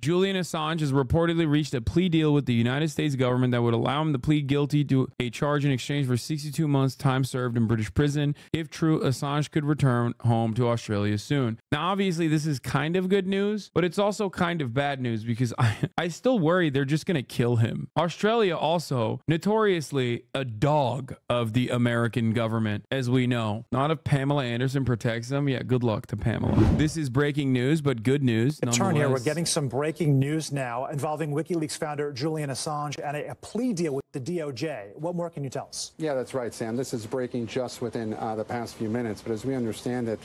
Julian Assange has reportedly reached a plea deal with the United States government that would allow him to plead guilty to a charge in exchange for 62 months time served in British prison. If true, Assange could return home to Australia soon. Now, obviously, this is kind of good news, but it's also kind of bad news because I still worry they're just going to kill him. Australia also notoriously a dog of the American government, as we know. Not if Pamela Anderson protects them. Yeah, good luck to Pamela. This is breaking news, but good news. Turn here. We're getting some breaking news now involving WikiLeaks founder Julian Assange and a plea deal with the DOJ. What more can you tell us? Yeah, that's right, Sam. This is breaking just within the past few minutes. But as we understand it,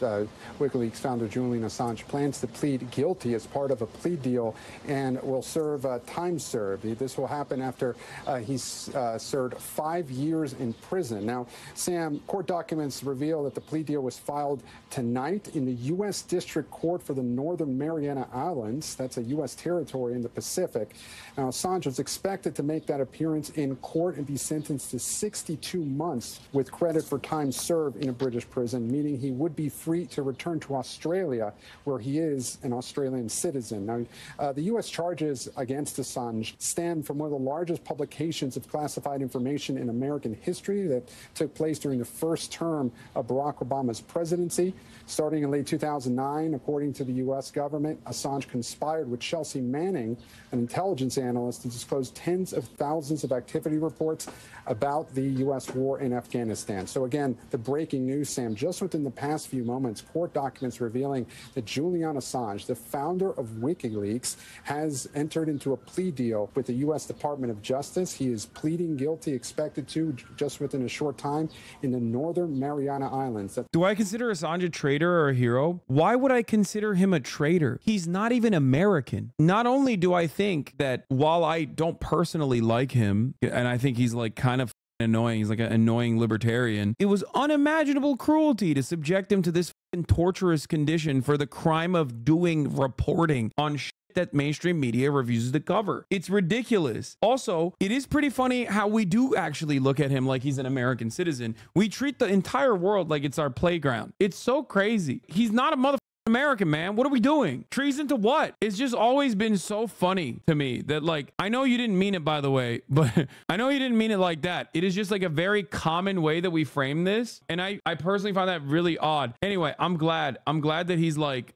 WikiLeaks founder Julian Assange plans to plead guilty as part of a plea deal and will serve time served. This will happen after he's served 5 years in prison. Now, Sam, court documents reveal that the plea deal was filed tonight in the U.S. District Court for the Northern Mariana Islands. That's a U.S. territory in the Pacific. Now, Assange was expected to make that appearance in court and be sentenced to 62 months with credit for time served in a British prison, meaning he would be free to return to Australia, where he is an Australian citizen. Now, the U.S. charges against Assange stem from one of the largest publications of classified information in American history that took place during the first term of Barack Obama's presidency. Starting in late 2009, according to the U.S. government, Assange conspired with Chelsea Manning, an intelligence analyst, to disclose tens of thousands of activity reports about the U.S. war in Afghanistan. So again, the breaking news, Sam, just within the past few moments, court documents revealing that Julian Assange, the founder of WikiLeaks, has entered into a plea deal with the U.S. Department of Justice. He is pleading guilty, expected to just within a short time, in the Northern Mariana Islands. Do I consider Assange a traitor or a hero? Why would I consider him a traitor? He's not even American. Not only do I think that while I don't personally like him, and I think he's like kind of annoying, he's like an annoying libertarian, it was unimaginable cruelty to subject him to this torturous condition for the crime of doing reporting on that mainstream media refuses to cover. It's ridiculous. Also, it is pretty funny how we do actually look at him like he's an American citizen. We treat the entire world like it's our playground. It's so crazy. He's not a motherfucker American, man. What are we doing? Treason to what? It's just always been so funny to me that, like, I know you didn't mean it, by the way, but I know you didn't mean it like that. It is just like a very common way that we frame this. And I personally find that really odd. Anyway, I'm glad that he's like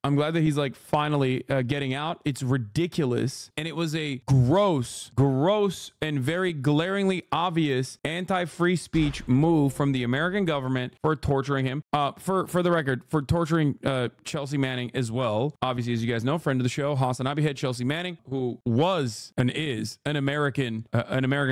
finally getting out. It's ridiculous. And it was a gross and very glaringly obvious anti-free speech move from the American government for torturing him. For the record, for torturing Chelsea Manning as well. Obviously, as you guys know, friend of the show, HasanAbi had Chelsea Manning, who was and is an American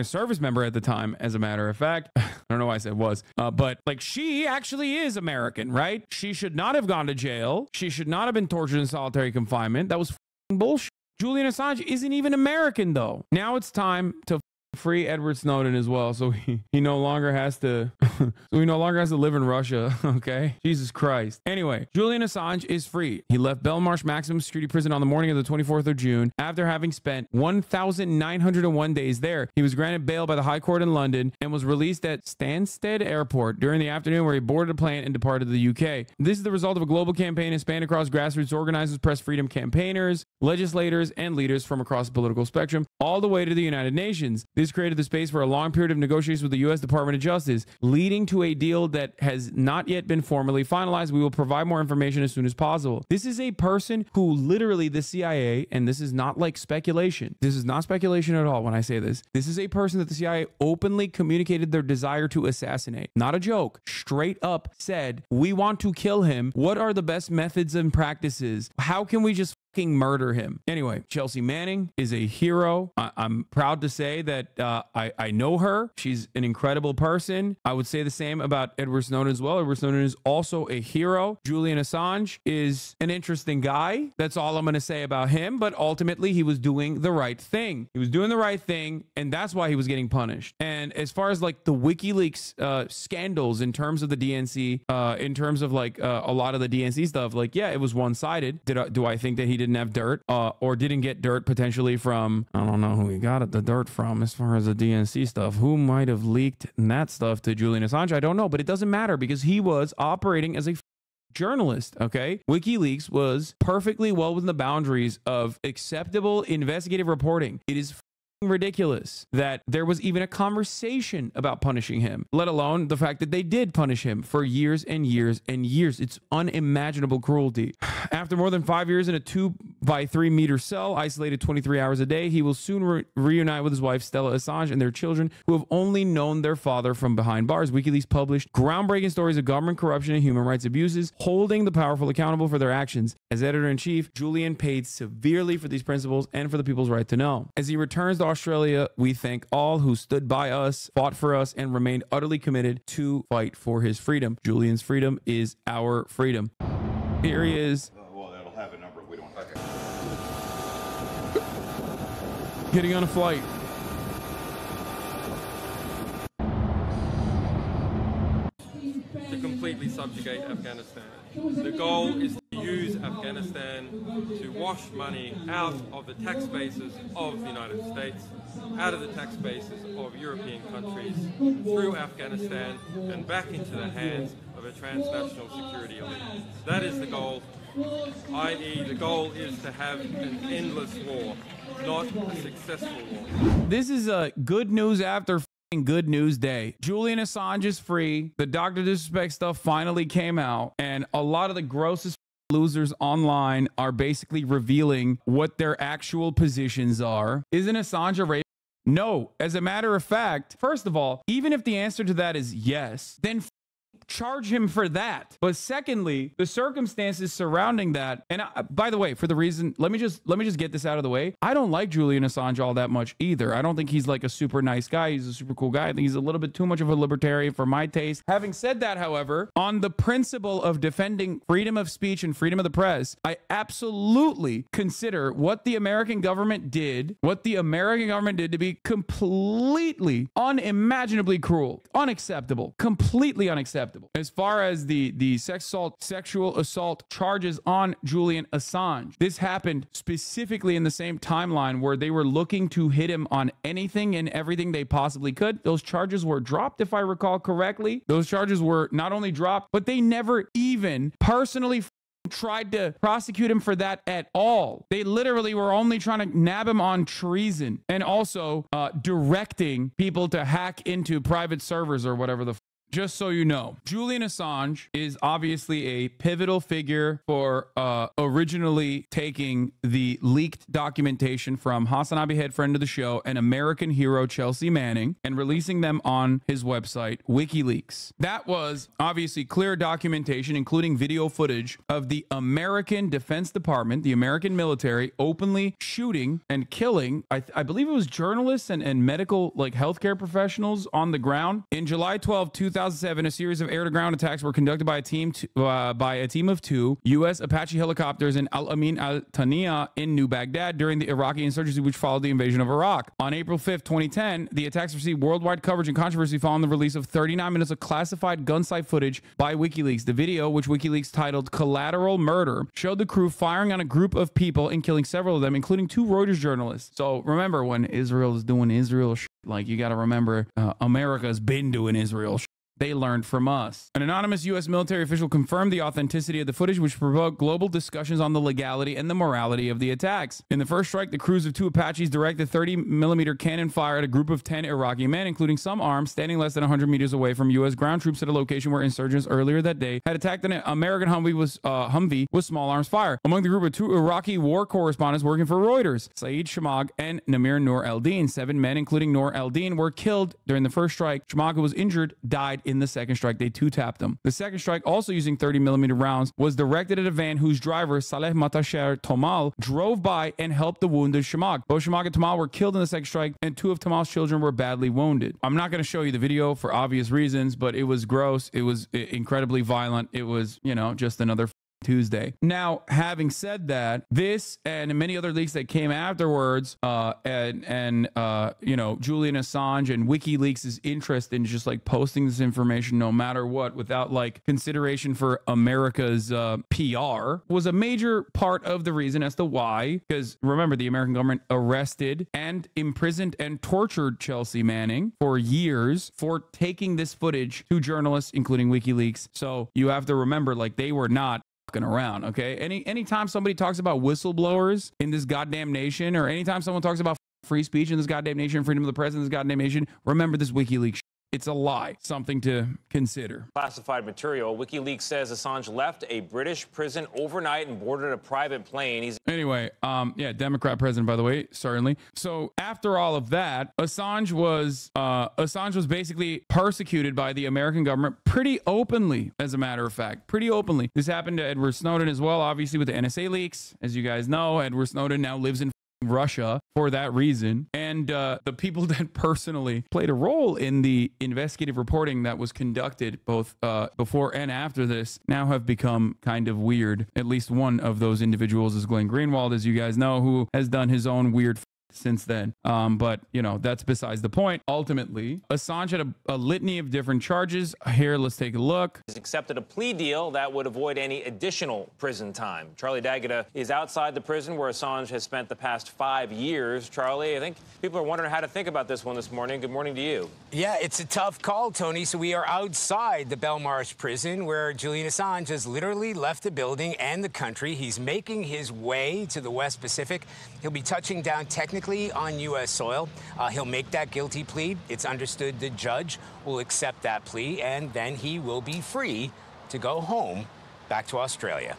service member at the time, as a matter of fact. I don't know why I said was, but like, she actually is American, right? She should not have gone to jail. She should not have been tortured in solitary confinement. That was bullshit. Julian Assange isn't even American, though. Now it's time to free Edward Snowden as well, so he no longer has to live in Russia. Okay, Jesus Christ. Anyway, Julian Assange is free. He left Belmarsh Maximum Security Prison on the morning of the 24th of June after having spent 1,901 days there. He was granted bail by the High Court in London and was released at Stansted Airport during the afternoon, where he boarded a plane and departed the UK. This is the result of a global campaign that spanned across grassroots organizers, press freedom campaigners, legislators, and leaders from across the political spectrum, all the way to the United Nations. This created the space for a long period of negotiations with the U.S. Department of Justice, leading to a deal that has not yet been formally finalized. We will provide more information as soon as possible. This is a person who literally the CIA, and this is not like speculation. This is not speculation at all when I say this. This is a person that the CIA openly communicated their desire to assassinate. Not a joke. Straight up said, we want to kill him. What are the best methods and practices? How can we just murder him? Anyway, Chelsea Manning is a hero. I'm proud to say that I know her. She's an incredible person. I would say the same about Edward Snowden as well. Edward Snowden is also a hero. Julian Assange is an interesting guy. That's all I'm going to say about him. But ultimately, he was doing the right thing. He was doing the right thing, and that's why he was getting punished. And as far as like the WikiLeaks scandals in terms of the DNC, in terms of like a lot of the DNC stuff, like, yeah, it was one-sided. Do I think that he didn't have dirt or didn't get dirt potentially from, I don't know who he got the dirt from as far as the DNC stuff. Who might have leaked that stuff to Julian Assange? I don't know, but it doesn't matter because he was operating as a journalist, okay? WikiLeaks was perfectly well within the boundaries of acceptable investigative reporting. It is ridiculous that there was even a conversation about punishing him, let alone the fact that they did punish him for years and years and years. It's unimaginable cruelty. After more than 5 years in a 2 by 3 meter cell, isolated 23 hours a day, he will soon reunite with his wife, Stella Assange, and their children, who have only known their father from behind bars. WikiLeaks published groundbreaking stories of government corruption and human rights abuses, holding the powerful accountable for their actions. As editor-in-chief, Julian paid severely for these principles and for the people's right to know. As he returns to Australia, we thank all who stood by us, fought for us, and remained utterly committed to fight for his freedom. Julian's freedom is our freedom. Here he is. Well, it'll have a number. We don't. Okay. Getting on a flight. To completely subjugate Afghanistan. The goal is to use Afghanistan to wash money out of the tax bases of the United States, out of the tax bases of European countries, through Afghanistan and back into the hands of a transnational security elite. That is the goal, i.e. the goal is to have an endless war, not a successful war. This is a good news after good news day. Julian Assange is free. The Dr. Disrespect stuff finally came out, and a lot of the grossest losers online are basically revealing what their actual positions are. Isn't Assange a rapist? No. As a matter of fact, first of all, even if the answer to that is yes, then charge him for that. But secondly, the circumstances surrounding that, and by the way, for the reason, let me just get this out of the way. I don't like Julian Assange all that much either. I don't think he's like a super nice guy. He's a super cool guy. I think he's a little bit too much of a libertarian for my taste. Having said that, however, on the principle of defending freedom of speech and freedom of the press, I absolutely consider what the American government did to be completely unimaginably cruel, unacceptable, completely unacceptable. As far as the sexual assault charges on Julian Assange, this happened specifically in the same timeline where they were looking to hit him on anything and everything they possibly could. Those charges were dropped, if I recall correctly. Those charges were not only dropped, but they never even personally tried to prosecute him for that at all. They literally were only trying to nab him on treason and also directing people to hack into private servers or whatever the Just so you know, Julian Assange is obviously a pivotal figure for originally taking the leaked documentation from HasanAbi, head friend of the show, and American hero Chelsea Manning, and releasing them on his website, WikiLeaks. That was obviously clear documentation, including video footage of the American Defense Department, the American military, openly shooting and killing, I believe it was journalists and medical, like healthcare professionals on the ground. In July 12, 2007, a series of air-to-ground attacks were conducted by a team of two U.S. Apache helicopters in Al Amin Al Tania in New Baghdad during the Iraqi insurgency, which followed the invasion of Iraq. On April 5th, 2010, the attacks received worldwide coverage and controversy following the release of 39 minutes of classified gun site footage by WikiLeaks. The video, which WikiLeaks titled "Collateral Murder," showed the crew firing on a group of people and killing several of them, including 2 Reuters journalists. So remember, when Israel is doing Israel shit, like, you got to remember, America's been doing Israel shit. They learned from us. An anonymous U.S. military official confirmed the authenticity of the footage, which provoked global discussions on the legality and the morality of the attacks. In the first strike, the crews of 2 Apaches directed 30mm cannon fire at a group of 10 Iraqi men, including some armed, standing less than 100 meters away from U.S. ground troops at a location where insurgents earlier that day had attacked an American Humvee with small arms fire. Among the group of 2 Iraqi war correspondents working for Reuters, Saeed Shamag and Namir Noor Eldin. 7 men, including Noor Eldin, were killed during the first strike. Shamag, who was injured, died in the second strike. They 2-tapped him. The second strike, also using 30mm rounds, was directed at a van whose driver, Saleh Matasher Tomal, drove by and helped the wounded Shamag. Both Shamag and Tomal were killed in the second strike, and 2 of Tomal's children were badly wounded. I'm not going to show you the video for obvious reasons, but it was gross. It was incredibly violent. It was, you know, just another Tuesday. Now, having said that, this and many other leaks that came afterwards, Julian Assange and WikiLeaks' interest in just like posting this information no matter what, without like consideration for America's PR, was a major part of the reason as to why. Because remember, the American government arrested and imprisoned and tortured Chelsea Manning for years for taking this footage to journalists, including WikiLeaks. So you have to remember, like, they were not around. Okay, anytime somebody talks about whistleblowers in this goddamn nation, or anytime someone talks about free speech in this goddamn nation, freedom of the press in this goddamn nation, remember this WikiLeaks shit. It's a lie. Something to consider. Classified material. WikiLeaks says Assange left a British prison overnight and boarded a private plane. Anyway, yeah, Democrat president, by the way, certainly. So after all of that, Assange was basically persecuted by the American government pretty openly, as a matter of fact, pretty openly. This happened to Edward Snowden as well, obviously with the NSA leaks. As you guys know, Edward Snowden now lives in Russia for that reason. And the people that personally played a role in the investigative reporting that was conducted both before and after this now have become kind of weird. At least one of those individuals is Glenn Greenwald, as you guys know, who has done his own weird since then. But, you know, that's besides the point. Ultimately, Assange had a litany of different charges. Here, let's take a look. He's accepted a plea deal that would avoid any additional prison time. Charlie D'Agata is outside the prison where Assange has spent the past 5 years. Charlie, I think people are wondering how to think about this one this morning. Good morning to you. Yeah, it's a tough call, Tony. So we are outside the Belmarsh prison where Julian Assange has literally left the building and the country. He's making his way to the West Pacific. He'll be touching down technically on U.S. soil. He'll make that guilty plea. It's understood the judge will accept that plea, and then he will be free to go home back to Australia.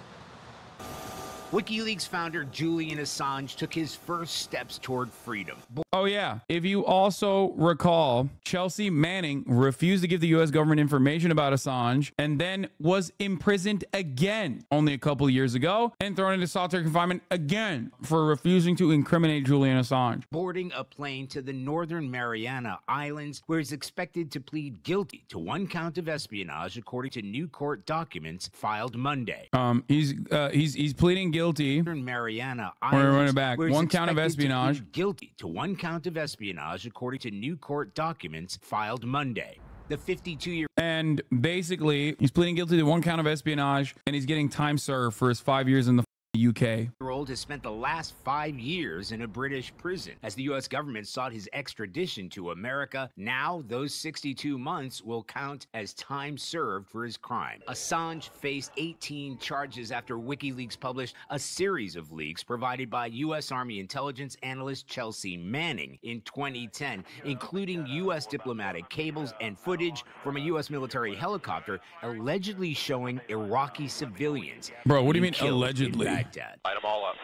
WikiLeaks founder Julian Assange took his first steps toward freedom. Oh, yeah. If you also recall, Chelsea Manning refused to give the U.S. government information about Assange and then was imprisoned again only a couple of years ago and thrown into solitary confinement again for refusing to incriminate Julian Assange. Boarding a plane to the Northern Mariana Islands, where he's expected to plead guilty to 1 count of espionage, according to new court documents filed Monday. He's pleading guilty. Mariana We're Islands, running back. 1 count of espionage. Guilty to 1 count of espionage, according to new court documents filed Monday. The 52-year and basically he's pleading guilty to 1 count of espionage, and he's getting time served for his 5 years in the UK. Has spent the last 5 years in a British prison as the U.S. government sought his extradition to America. Now those 62 months will count as time served for his crime. Assange faced 18 charges after WikiLeaks published a series of leaks provided by U.S. Army intelligence analyst Chelsea Manning in 2010, including U.S. diplomatic cables and footage from a U.S. military helicopter allegedly showing Iraqi civilians. Bro, what do you mean allegedly? Baghdad. Light them all up.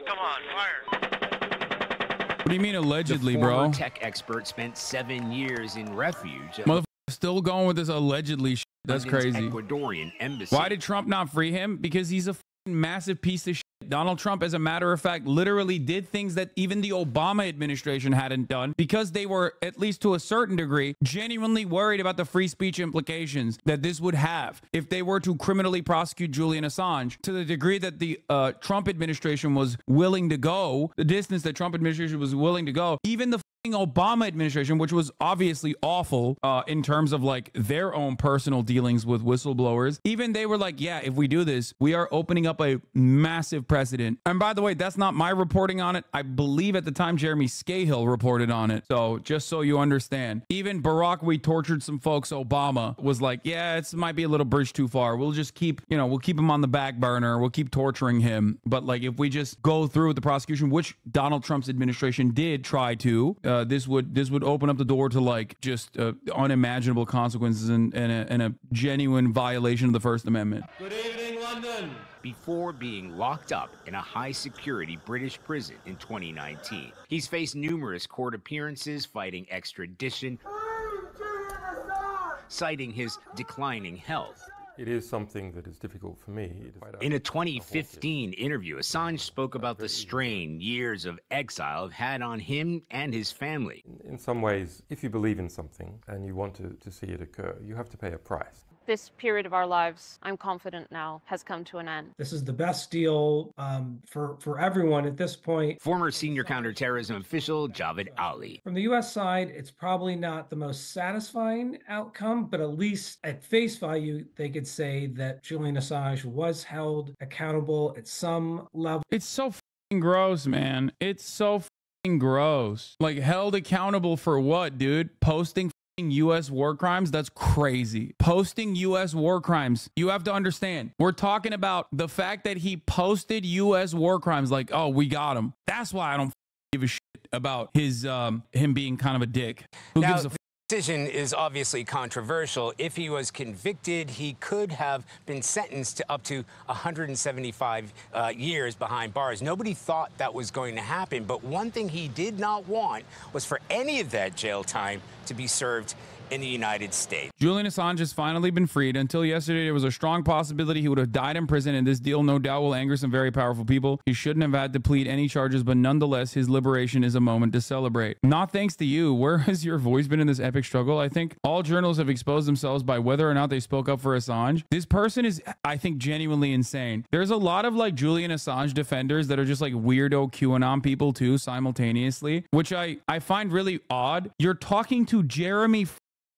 Come on, fire. What do you mean allegedly, the bro? Tech expert spent 7 years in refuge. Motherfucker still going with this allegedly shit. That's crazy. Ecuadorian embassy. Why did Trump not free him? Because he's a massive piece of shit. Donald Trump, as a matter of fact, literally did things that even the Obama administration hadn't done, because they were, at least to a certain degree, genuinely worried about the free speech implications that this would have if they were to criminally prosecute Julian Assange, to the degree that the Trump administration was willing to go, the distance that Trump administration was willing to go. Even the Obama administration, which was obviously awful in terms of like their own personal dealings with whistleblowers, even they were like, yeah, if we do this, we are opening up a massive precedent. And by the way, that's not my reporting on it. I believe at the time Jeremy Scahill reported on it. So just so you understand, even Barack, we tortured some folks, Obama was like, yeah, it might be a little bridge too far. We'll just keep, you know, we'll keep him on the back burner. We'll keep torturing him. But like, if we just go through with the prosecution, which Donald Trump's administration did try to, this would open up the door to like just unimaginable consequences and a genuine violation of the First Amendment. Good evening, London. Before being locked up in a high-security British prison in 2019. He's faced numerous court appearances fighting extradition, citing his declining health. It is something that is difficult for me. In a 2015 interview, Assange spoke about the strain years of exile have had on him and his family. In some ways, if you believe in something and you want to see it occur, you have to pay a price. this period of our lives, I'm confident now, has come to an end. This is the best deal for everyone at this point. Former senior counterterrorism official Javed Ali. From the U.S. side, it's probably not the most satisfying outcome, but at least at face value, they could say that Julian Assange was held accountable at some level. It's so f***ing gross, man. It's so f***ing gross. Like, held accountable for what, dude? Posting U.S. war crimes? That's crazy. Posting U.S. war crimes. You have to understand, we're talking about the fact that he posted U.S. war crimes, like, oh, we got him. That's why I don't give a shit about his him being kind of a dick. Who gives a decision is obviously controversial. If he was convicted, he could have been sentenced to up to 175 years behind bars. Nobody thought that was going to happen, but one thing he did not want was for any of that jail time to be served in the United States. Julian Assange has finally been freed. Until yesterday, there was a strong possibility he would have died in prison, and this deal no doubt will anger some very powerful people. He shouldn't have had to plead any charges, but nonetheless, his liberation is a moment to celebrate. Not thanks to you. Where has your voice been in this epic struggle? I think all journalists have exposed themselves by whether or not they spoke up for Assange. This person is, I think, genuinely insane. There's a lot of like Julian Assange defenders that are just like weirdo QAnon people too, simultaneously, which I find really odd. You're talking to Jeremy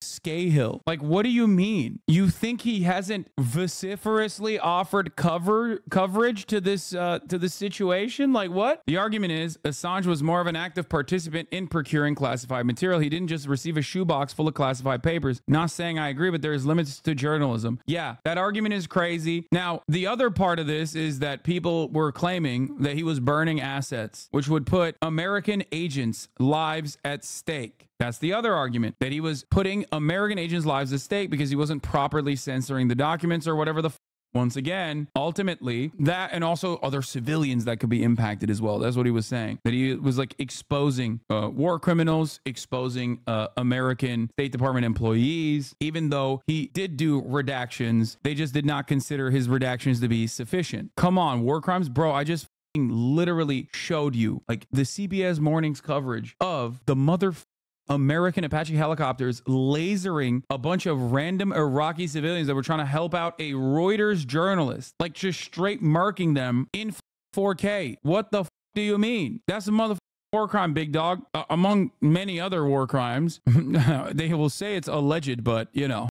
Scahill. Like, what do you mean? You think he hasn't vociferously offered coverage to this situation? Like, what? The argument is Assange was more of an active participant in procuring classified material. He didn't just receive a shoebox full of classified papers. Not saying I agree, but there's limits to journalism. Yeah, that argument is crazy. Now, the other part of this is that people were claiming that he was burning assets, which would put American agents' lives at stake. That's the other argument, that he was putting American agents' lives at stake because he wasn't properly censoring the documents or whatever the once again, ultimately, that and also other civilians that could be impacted as well. That's what he was saying, that he was like exposing war criminals, exposing American State Department employees. Even though he did do redactions, they just did not consider his redactions to be sufficient. Come on, war crimes, bro. I just literally showed you like the CBS Mornings coverage of the American Apache helicopters lasering a bunch of random Iraqi civilians that were trying to help out a Reuters journalist, like just straight marking them in 4K. What the do you mean? That's a war crime, big dog, among many other war crimes. They will say it's alleged, but you know.